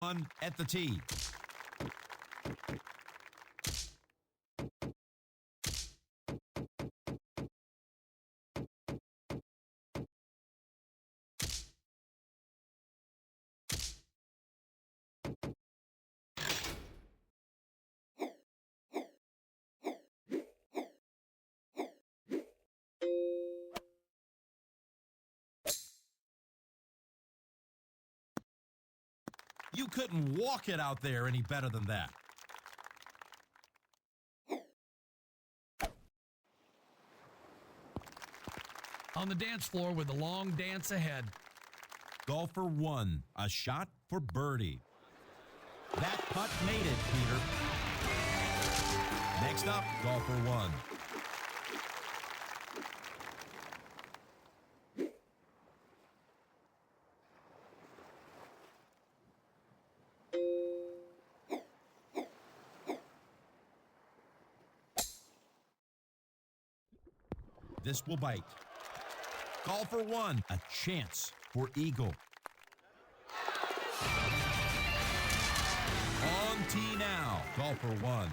On at the tee. You couldn't walk it out there any better than that. On the dance floor with a long dance ahead. Golfer 1, a shot for birdie. That putt made it, Peter. Next up, golfer 1. This will bite. Golfer 1, a chance for eagle. On tee now, golfer 1.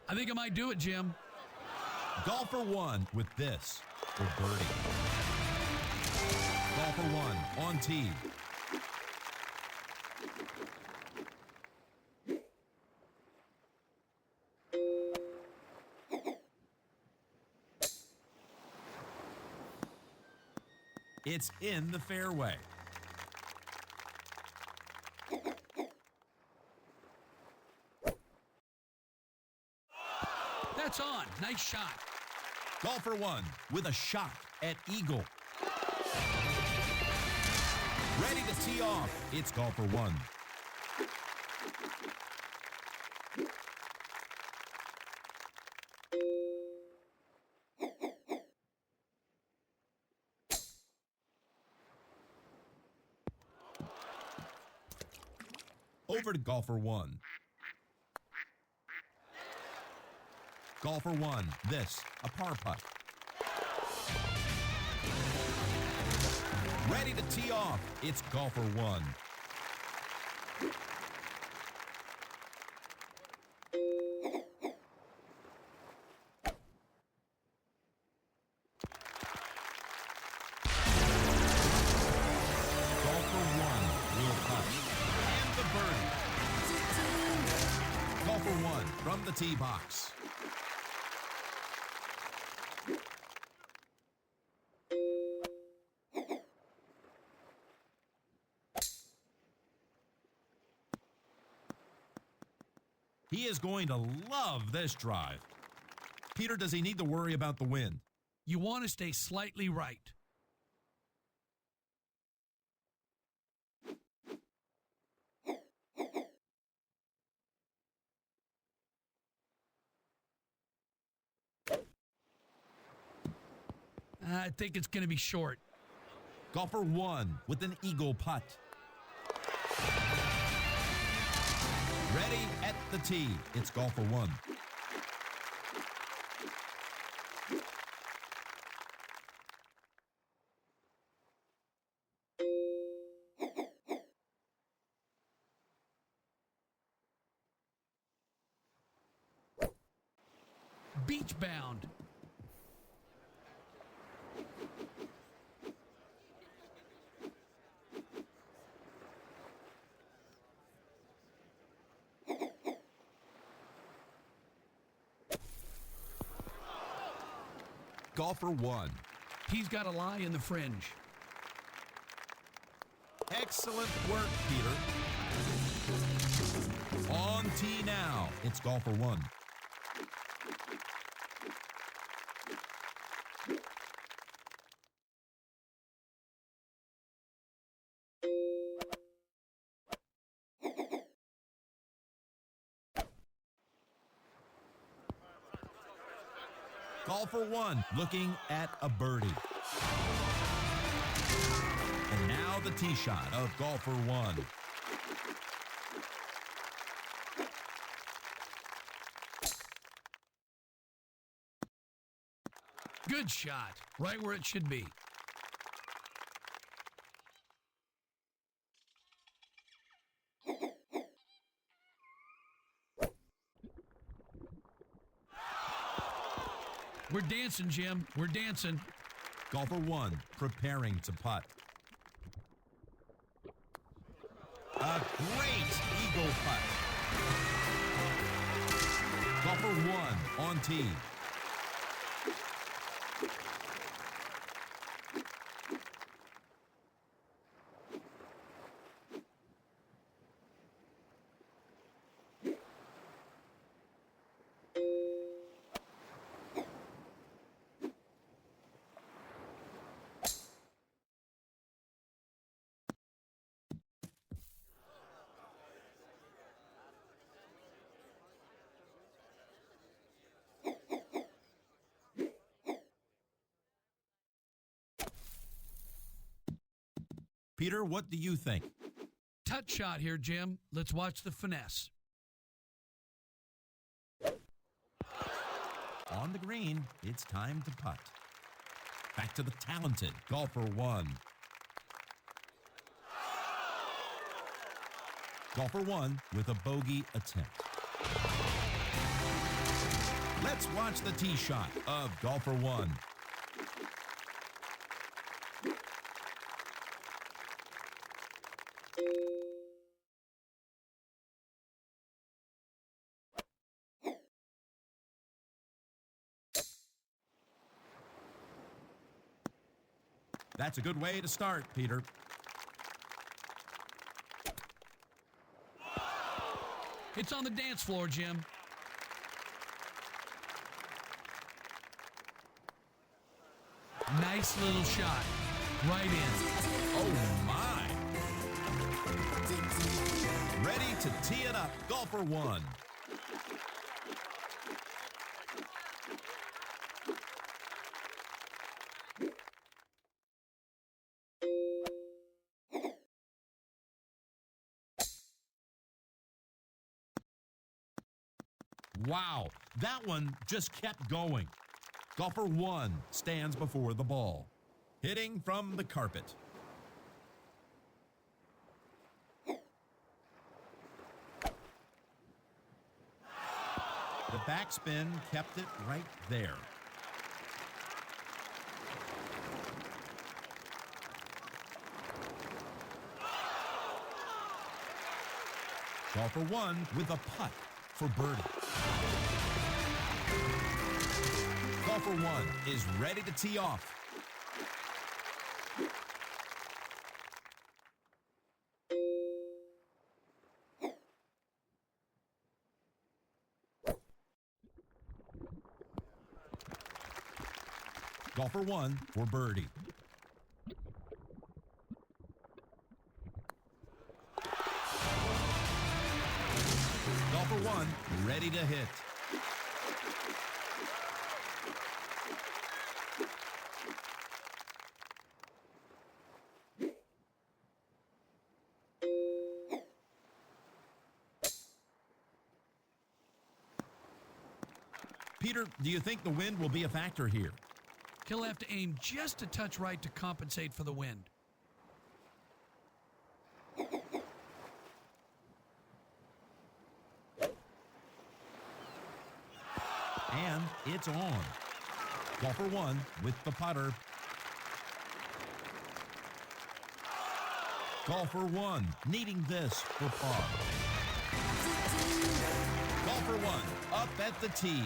I think I might do it, Jim. Golfer 1 with this for birdie. Golfer 1 on tee. It's in the fairway. That's on. Nice shot. Golfer 1 with a shot at eagle. Ready to tee off. It's golfer 1. Over to golfer 1. Golfer 1, this, a par putt. Ready to tee off. It's golfer 1. Golfer 1 will putt. And the birdie. Golfer 1 from the tee box. He is going to love this drive. Peter, does he need to worry about the wind? You want to stay slightly right. I think it's going to be short. Golfer 1 with an eagle putt. Ready at the tee. It's golfer 1. Beach bound. Golfer 1. He's got a lie in the fringe. Excellent work, Peter. On tee now. It's golfer 1. Golfer 1 looking at a birdie. And now the tee shot of golfer 1. Good shot. Right where it should be. We're dancing, Jim. We're dancing. Golfer 1 preparing to putt. A great eagle putt. Golfer 1 on tee. Peter, what do you think? Touch shot here, Jim. Let's watch the finesse. On the green, it's time to putt. Back to the talented golfer 1. Golfer 1 with a bogey attempt. Let's watch the tee shot of golfer 1. That's a good way to start, Peter. It's on the dance floor, Jim. Nice little shot. Right in. Oh, my. Ready to tee it up, golfer 1. Wow, that one just kept going. Golfer 1 stands before the ball, hitting from the carpet. The backspin kept it right there. Golfer 1 with a putt for birdie. Golfer 1 is ready to tee off. Golfer 1 for birdie. Golfer 1 ready to hit. Peter, do you think the wind will be a factor here? He'll have to aim just a touch right to compensate for the wind. And it's on. Golfer 1 with the putter. Golfer 1 needing this for par. Golfer 1 up at the tee.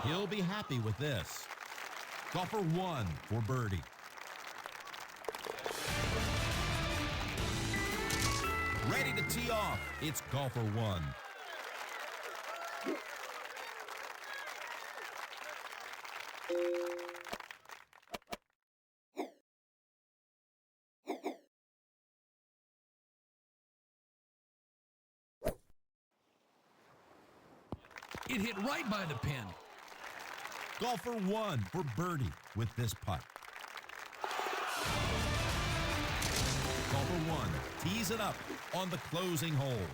He'll be happy with this. Golfer 1 for birdie. Ready to tee off. It's golfer 1. It hit right by the pin. Golfer 1 for birdie with this putt. Golfer 1 tees it up on the closing hole.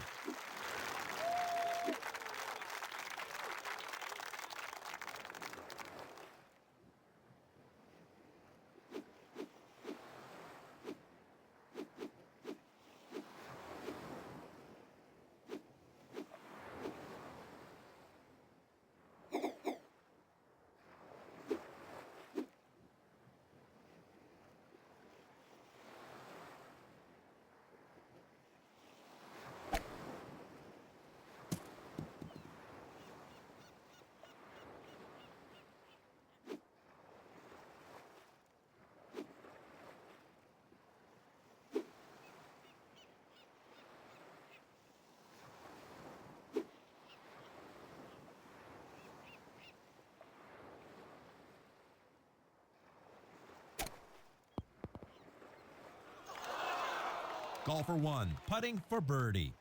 Golfer 1 putting for birdie.